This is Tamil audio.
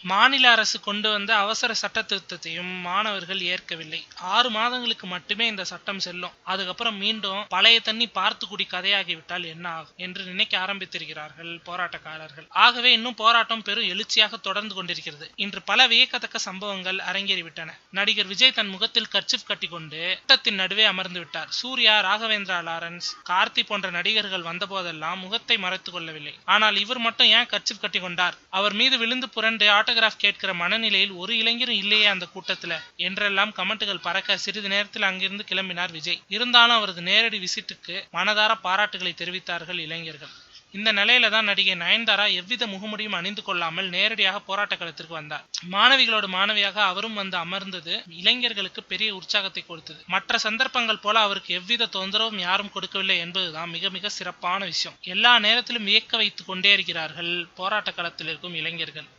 மாநில அரசு கொண்டு வந்த அவசர சட்ட திருத்தத்தையும் மாணவர்கள் ஏற்கவில்லை. 6 மாதங்களுக்கு மட்டுமே இந்த சட்டம் செல்லும். அதுக்கப்புறம் மீண்டும் பழைய தண்ணி பார்த்து குடி கதையாகிவிட்டால் என்ன ஆகும் என்று நினைக்க ஆரம்பித்திருக்கிறார்கள் போராட்டக்காரர்கள். ஆகவே இன்னும் போராட்டம் பெரும் எழுச்சியாக தொடர்ந்து கொண்டிருக்கிறது. இன்று பல வியக்கத்தக்க சம்பவங்கள் அரங்கேறிவிட்டன. நடிகர் விஜய் தன் முகத்தில் கர்ச்சிப் கட்டிக்கொண்டு கூட்டத்தின் நடுவே அமர்ந்து விட்டார். சூர்யா, ராகவேந்திரா லாரன்ஸ், கார்த்தி போன்ற நடிகர்கள் வந்தபோதெல்லாம் முகத்தை மறைத்துக் கொள்ளவில்லை. ஆனால் இவர் மட்டும் ஏன் கர்ச்சிப் கட்டி கொண்டார்? அவர் மீது விழுந்து புரண்டு ஆட்டோகிராஃப் கேட்கிற மனநிலையில் ஒரு இளைஞரும் இல்லையே அந்த கூட்டத்துல என்றெல்லாம் கமெண்ட்டுகள் பறக்க சிறிது நேரத்தில் அங்கிருந்து கிளம்பினார் விஜய். இருந்தாலும் அவரது நேரடி விசிட்டுக்கு மனதார பாராட்டுகளை தெரிவித்தார்கள் இளைஞர்கள். இந்த நிலையில தான் நடிகை நயன்தாரா எவ்வித முகமுடியும் அணிந்து கொள்ளாமல் நேரடியாக போராட்ட களத்திற்கு வந்தார். மாணவிகளோடு மாணவியாக அவரும் வந்து அமர்ந்தது இளைஞர்களுக்கு பெரிய உற்சாகத்தை கொடுத்தது. மற்ற சந்தர்ப்பங்கள் போல அவருக்கு எவ்வித தொந்தரவும் யாரும் கொடுக்கவில்லை என்பதுதான் மிக மிக சிறப்பான விஷயம். எல்லா நேரத்திலும் வியக்க வைத்துக் கொண்டே இருக்கிறார்கள் போராட்ட களத்தில் இருக்கும் இளைஞர்கள்.